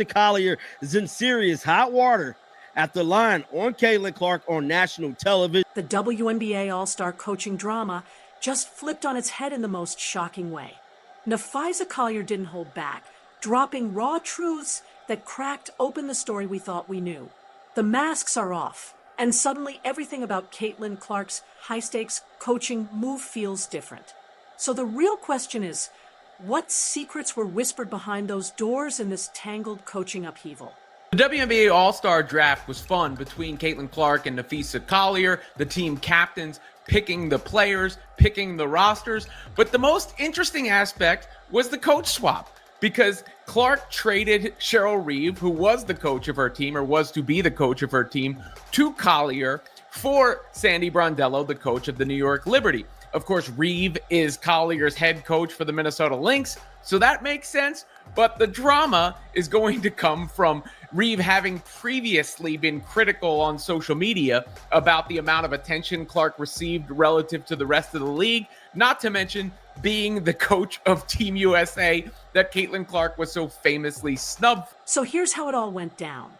Collier is in serious hot water after lying on Caitlin Clark on national television. The WNBA All-Star coaching drama just flipped on its head in the most shocking way. Napheesa Collier didn't hold back, dropping raw truths that cracked open the story we thought we knew. The masks are off, and suddenly everything about Caitlin Clark's high-stakes coaching move feels different. So the real question is, what secrets were whispered behind those doors in this tangled coaching upheaval? The WNBA All-Star Draft was fun between Caitlin Clark and Napheesa Collier, the team captains, picking the players, picking the rosters. But the most interesting aspect was the coach swap, because Clark traded Cheryl Reeve, who was the coach of her team, or was to be the coach of her team, to Collier for Sandy Brondello, the coach of the New York Liberty. Of course, Reeve is Collier's head coach for the Minnesota Lynx, so that makes sense. But the drama is going to come from Reeve having previously been critical on social media about the amount of attention Clark received relative to the rest of the league, not to mention being the coach of Team USA that Caitlin Clark was so famously snubbed. So here's how it all went down.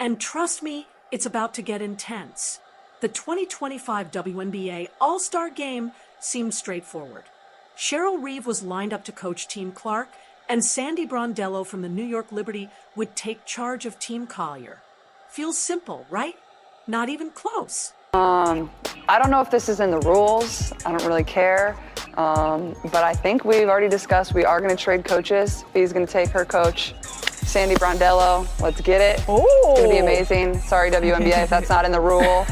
And trust me, it's about to get intense. The 2025 WNBA All-Star Game seemed straightforward. Cheryl Reeve was lined up to coach Team Clark, and Sandy Brondello from the New York Liberty would take charge of Team Collier. Feels simple, right? Not even close. I don't know if this is in the rules. I don't really care. But I think we've already discussed we are going to trade coaches. Fee's going to take her coach, Sandy Brondello. Let's get it. Ooh. It's going to be amazing. Sorry, WNBA, if that's not in the rule.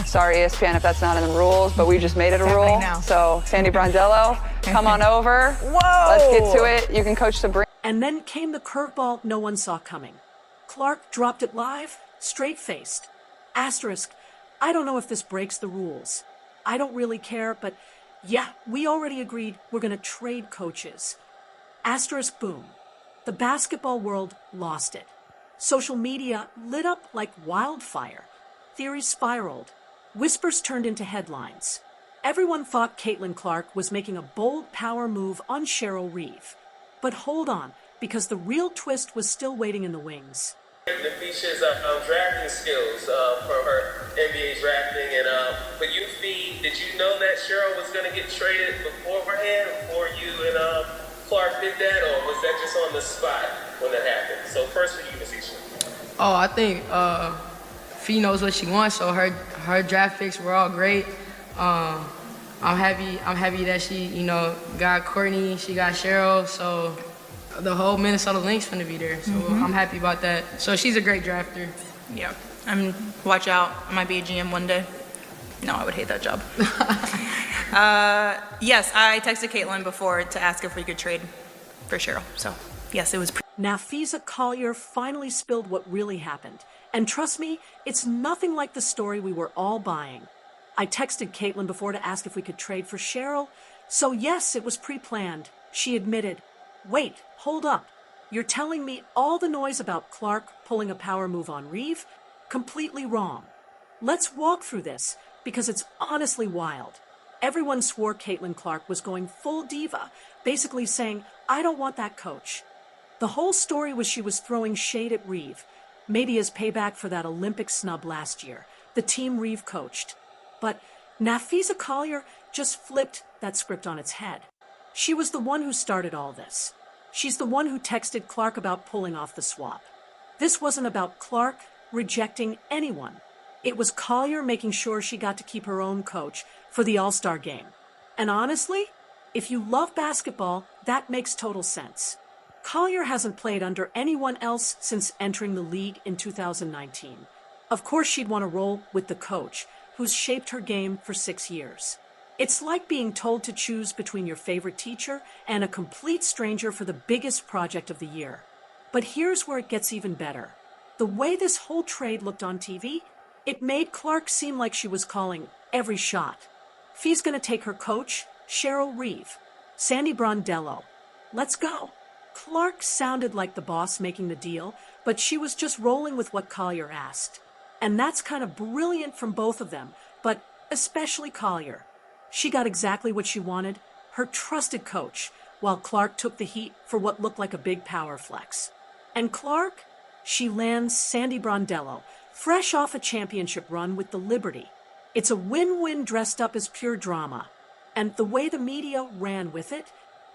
Sorry, ESPN, if that's not in the rules, but we just made it a rule. So, Sandy Brondello, come on over. Whoa! Let's get to it. You can coach Sabrina. And then came the curveball no one saw coming. Clark dropped it live, straight-faced. Asterisk, I don't know if this breaks the rules. I don't really care, but yeah, we already agreed we're going to trade coaches. Asterisk, boom. The basketball world lost it. Social media lit up like wildfire. Theories spiraled. Whispers turned into headlines. Everyone thought Caitlin Clark was making a bold power move on Cheryl Reeve. But hold on, because the real twist was still waiting in the wings. Napheesa's drafting skills for her NBA drafting, and but you, Fee, did you know that Cheryl was going to get traded beforehand, before you and Clark did that, or was that just on the spot when that happened? So first for you, Napheesa. Oh, I think Fee knows what she wants, so her draft picks were all great. I'm happy that she, got Courtney, she got Cheryl, so the whole Minnesota Lynx finna be there. So I'm happy about that. So she's a great drafter. Yeah, watch out. I might be a GM one day. No, I would hate that job. Yes, I texted Caitlin before to ask if we could trade for Cheryl. So yes, it was. Napheesa Collier finally spilled what really happened. And trust me, it's nothing like the story we were all buying. I texted Caitlin before to ask if we could trade for Cheryl. So yes, it was pre-planned. She admitted, wait, hold up. You're telling me all the noise about Clark pulling a power move on Reeve? Completely wrong. Let's walk through this, because it's honestly wild. Everyone swore Caitlin Clark was going full diva, basically saying, I don't want that coach. The whole story was she was throwing shade at Reeve, maybe as payback for that Olympic snub last year, the team Reeve coached. But Napheesa Collier just flipped that script on its head. She was the one who started all this. She's the one who texted Clark about pulling off the swap. This wasn't about Clark rejecting anyone. It was Collier making sure she got to keep her own coach for the All-Star Game. And honestly, if you love basketball, that makes total sense. Collier hasn't played under anyone else since entering the league in 2019. Of course she'd want to roll with the coach, who's shaped her game for 6 years. It's like being told to choose between your favorite teacher and a complete stranger for the biggest project of the year. But here's where it gets even better. The way this whole trade looked on TV, it made Clark seem like she was calling every shot. Fee's gonna take her coach, Cheryl Reeve, Sandy Brondello. Let's go. Clark sounded like the boss making the deal, but she was just rolling with what Collier asked. And that's kind of brilliant from both of them, but especially Collier. She got exactly what she wanted, her trusted coach, while Clark took the heat for what looked like a big power flex. And Clark, she lands Sandy Brondello, fresh off a championship run with the Liberty. It's a win-win dressed up as pure drama. And the way the media ran with it,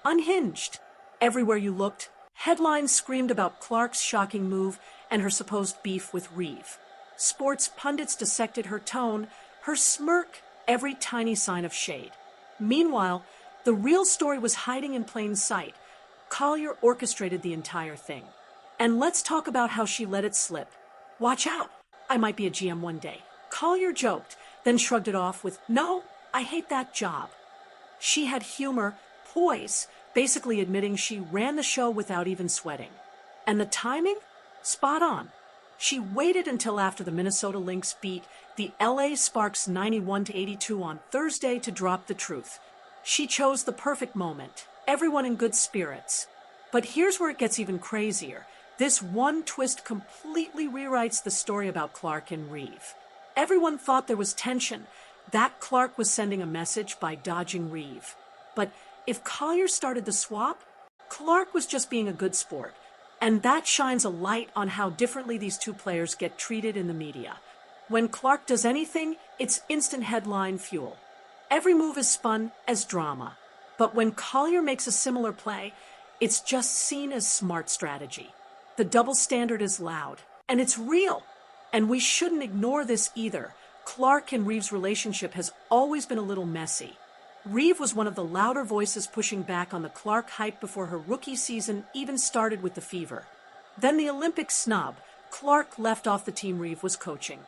unhinged. Everywhere you looked, headlines screamed about Clark's shocking move and her supposed beef with Reeve. Sports pundits dissected her tone, her smirk, every tiny sign of shade. Meanwhile, the real story was hiding in plain sight. Collier orchestrated the entire thing. And let's talk about how she let it slip. Watch out, I might be a GM one day. Collier joked, then shrugged it off with, no, I hate that job. She had humor, poise, basically admitting she ran the show without even sweating. And the timing? Spot on. She waited until after the Minnesota Lynx beat the LA Sparks 91-82 on Thursday to drop the truth. She chose the perfect moment, everyone in good spirits. But here's where it gets even crazier. This one twist completely rewrites the story about Clark and Reeve. Everyone thought there was tension, that Clark was sending a message by dodging Reeve. But if Collier started the swap, Clark was just being a good sport. And that shines a light on how differently these two players get treated in the media. When Clark does anything, it's instant headline fuel. Every move is spun as drama. But when Collier makes a similar play, it's just seen as smart strategy. The double standard is loud, and it's real. And we shouldn't ignore this either. Clark and Reeve's relationship has always been a little messy. Reeve was one of the louder voices pushing back on the Clark hype before her rookie season even started with the fever. Then the Olympic snub, Clark left off the team Reeve was coaching.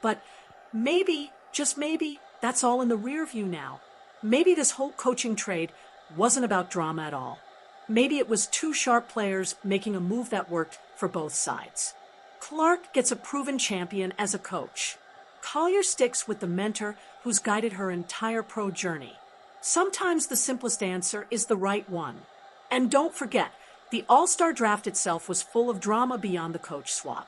But maybe, just maybe, that's all in the rear view now. Maybe this whole coaching trade wasn't about drama at all. Maybe it was two sharp players making a move that worked for both sides. Clark gets a proven champion as a coach. Collier sticks with the mentor who's guided her entire pro journey. Sometimes the simplest answer is the right one. And don't forget, the All-Star draft itself was full of drama beyond the coach swap.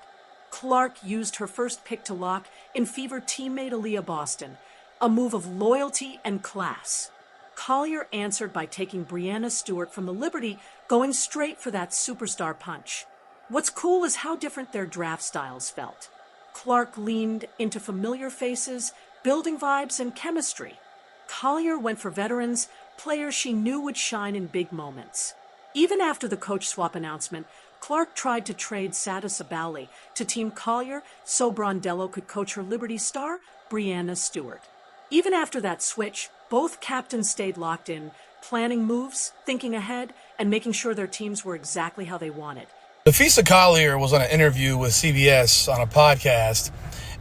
Clark used her first pick to lock in fever teammate Aaliyah Boston, a move of loyalty and class. Collier answered by taking Breanna Stewart from the Liberty, going straight for that superstar punch. What's cool is how different their draft styles felt. Clark leaned into familiar faces, building vibes and chemistry. Collier went for veterans, players she knew would shine in big moments. Even after the coach swap announcement, Clark tried to trade Sada Sabali to Team Collier so Brondello could coach her Liberty star, Breanna Stewart. Even after that switch, both captains stayed locked in, planning moves, thinking ahead, and making sure their teams were exactly how they wanted. Napheesa Collier was on an interview with CBS on a podcast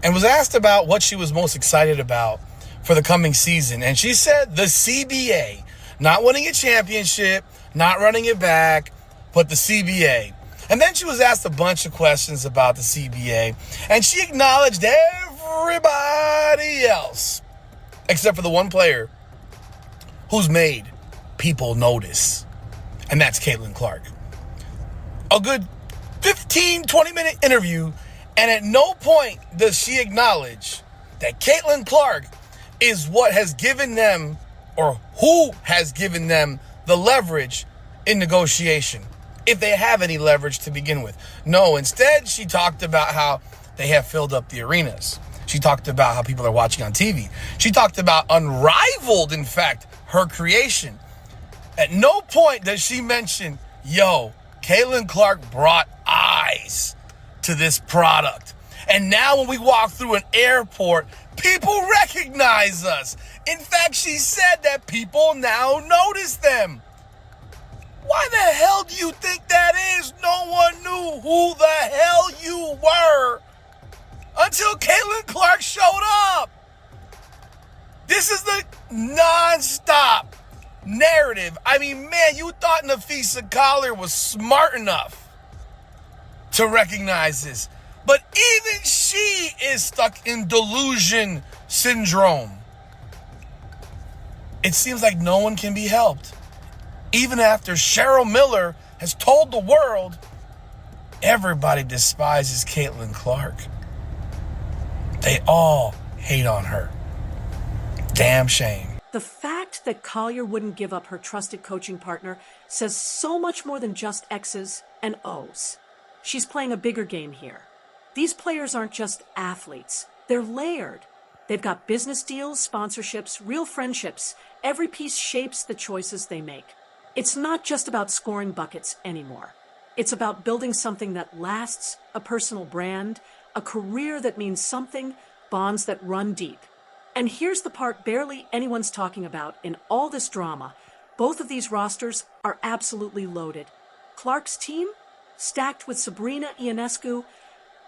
and was asked about what she was most excited about for the coming season. And she said the CBA, not winning a championship, not running it back, but the CBA. And then she was asked a bunch of questions about the CBA, and she acknowledged everybody else except for the one player who's made people notice, and that's Caitlin Clark. A good 15, 20-minute interview, and at no point does she acknowledge that Caitlin Clark is what has given them, or who has given them, the leverage in negotiation, if they have any leverage to begin with. No, instead, she talked about how they have filled up the arenas. She talked about how people are watching on TV. She talked about unrivaled, in fact, her creation. At no point does she mention, Caitlin Clark brought eyes to this product. And now when we walk through an airport, people recognize us. In fact, she said that people now notice them. Why the hell do you think that is? No one knew who the hell you were until Caitlin Clark showed up. This is the non-stop narrative. I mean, man, you thought Napheesa Collier was smart enough to recognize this. But even she is stuck in delusion syndrome. It seems like no one can be helped. Even after Cheryl Miller has told the world, everybody despises Caitlin Clark. They all hate on her. Damn shame. The fact that Collier wouldn't give up her trusted coaching partner says so much more than just X's and O's. She's playing a bigger game here. These players aren't just athletes, they're layered. They've got business deals, sponsorships, real friendships. Every piece shapes the choices they make. It's not just about scoring buckets anymore. It's about building something that lasts, a personal brand, a career that means something, bonds that run deep. And here's the part barely anyone's talking about in all this drama. Both of these rosters are absolutely loaded. Clark's team, stacked with Sabrina Ionescu,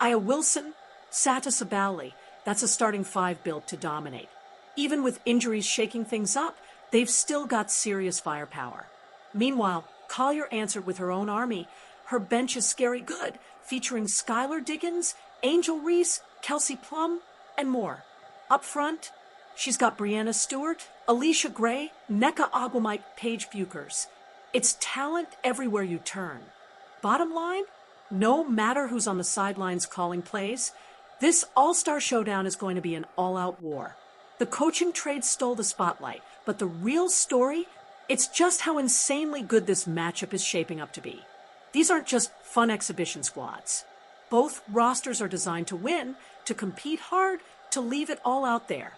Aya Wilson, Sata Sabali. That's a starting five built to dominate. Even with injuries shaking things up, they've still got serious firepower. Meanwhile, Collier answered with her own army. Her bench is scary good, featuring Skylar Diggins, Angel Reese, Kelsey Plum, and more. Up front, she's got Brianna Stewart, Alicia Gray, Nneka Ogwumike, Paige Buchers. It's talent everywhere you turn. Bottom line, no matter who's on the sidelines calling plays, this all-star showdown is going to be an all-out war. The coaching trade stole the spotlight, but the real story, it's just how insanely good this matchup is shaping up to be. These aren't just fun exhibition squads. Both rosters are designed to win, to compete hard, to leave it all out there.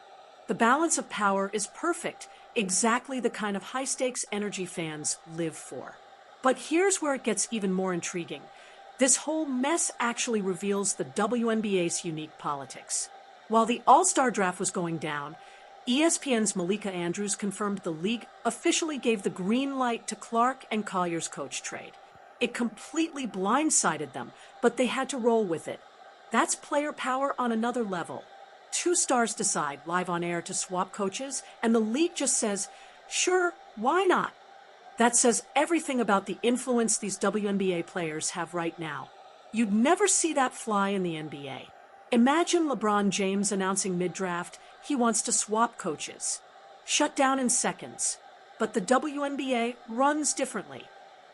The balance of power is perfect, exactly the kind of high-stakes energy fans live for. But here's where it gets even more intriguing. This whole mess actually reveals the WNBA's unique politics. While the All-Star draft was going down, ESPN's Malika Andrews confirmed the league officially gave the green light to Clark and Collier's coach trade. It completely blindsided them, but they had to roll with it. That's player power on another level. Two stars decide live on air to swap coaches, and the league just says, sure, why not? That says everything about the influence these WNBA players have right now. You'd never see that fly in the NBA. Imagine LeBron James announcing mid-draft he wants to swap coaches. Shut down in seconds. But the WNBA runs differently.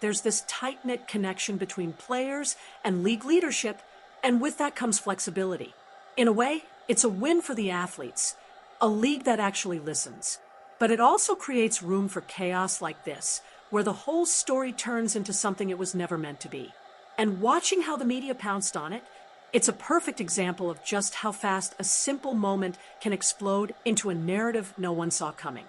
There's this tight-knit connection between players and league leadership, and with that comes flexibility. In a way, it's a win for the athletes, a league that actually listens. But it also creates room for chaos like this, where the whole story turns into something it was never meant to be. And watching how the media pounced on it, it's a perfect example of just how fast a simple moment can explode into a narrative no one saw coming.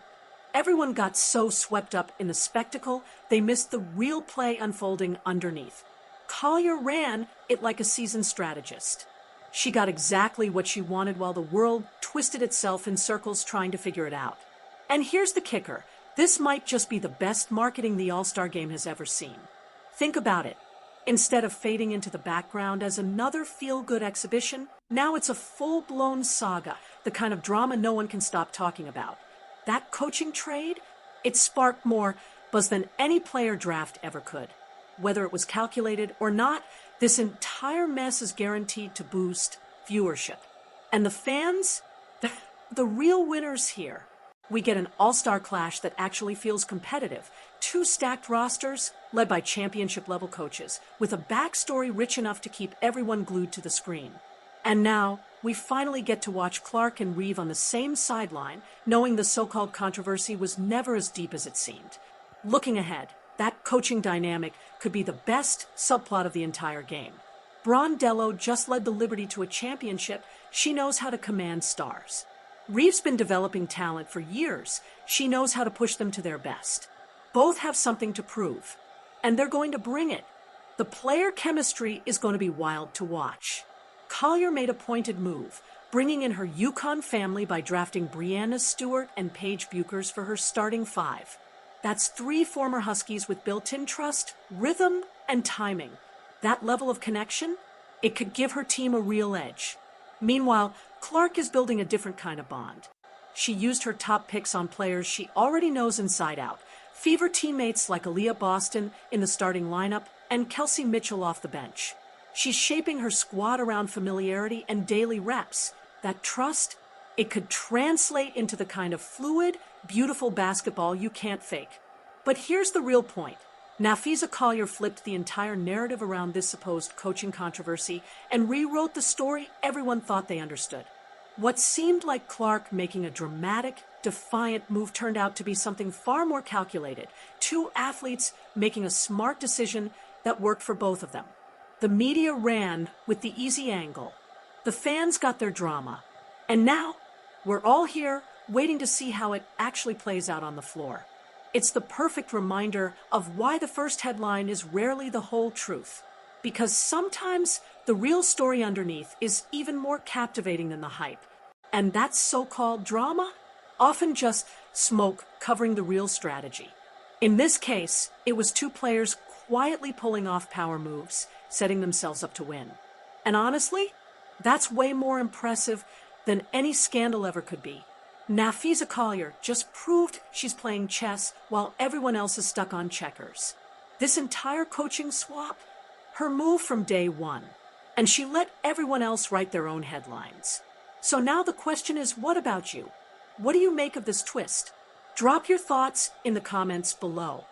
Everyone got so swept up in the spectacle, they missed the real play unfolding underneath. Collier ran it like a seasoned strategist. She got exactly what she wanted while the world twisted itself in circles trying to figure it out. And here's the kicker. This might just be the best marketing the All-Star Game has ever seen. Think about it. Instead of fading into the background as another feel-good exhibition, now it's a full-blown saga, the kind of drama no one can stop talking about. That coaching trade, it sparked more buzz than any player draft ever could. Whether it was calculated or not, this entire mess is guaranteed to boost viewership. And the fans, the real winners here. We get an all-star clash that actually feels competitive. Two stacked rosters, led by championship-level coaches, with a backstory rich enough to keep everyone glued to the screen. And now, we finally get to watch Clark and Reeve on the same sideline, knowing the so-called controversy was never as deep as it seemed. Looking ahead, that coaching dynamic could be the best subplot of the entire game. Brondello just led the Liberty to a championship. She knows how to command stars. Reeve's been developing talent for years. She knows how to push them to their best. Both have something to prove, and they're going to bring it. The player chemistry is going to be wild to watch. Collier made a pointed move, bringing in her UConn family by drafting Brianna Stewart and Paige Buchers for her starting five. That's three former Huskies with built-in trust, rhythm, and timing. That level of connection, it could give her team a real edge. Meanwhile, Clark is building a different kind of bond. She used her top picks on players she already knows inside out. Fever teammates like Aaliyah Boston in the starting lineup and Kelsey Mitchell off the bench. She's shaping her squad around familiarity and daily reps. That trust, it could translate into the kind of fluid, beautiful basketball you can't fake. But here's the real point. Napheesa Collier flipped the entire narrative around this supposed coaching controversy and rewrote the story everyone thought they understood. What seemed like Clark making a dramatic, defiant move turned out to be something far more calculated. Two athletes making a smart decision that worked for both of them. The media ran with the easy angle. The fans got their drama. And now, we're all here waiting to see how it actually plays out on the floor. It's the perfect reminder of why the first headline is rarely the whole truth. Because sometimes the real story underneath is even more captivating than the hype. And that so-called drama? Often just smoke covering the real strategy. In this case, it was two players quietly pulling off power moves, setting themselves up to win. And honestly, that's way more impressive than any scandal ever could be. Napheesa Collier just proved she's playing chess while everyone else is stuck on checkers. This entire coaching swap, her move from day one. And she let everyone else write their own headlines. So now the question is, what about you? What do you make of this twist? Drop your thoughts in the comments below.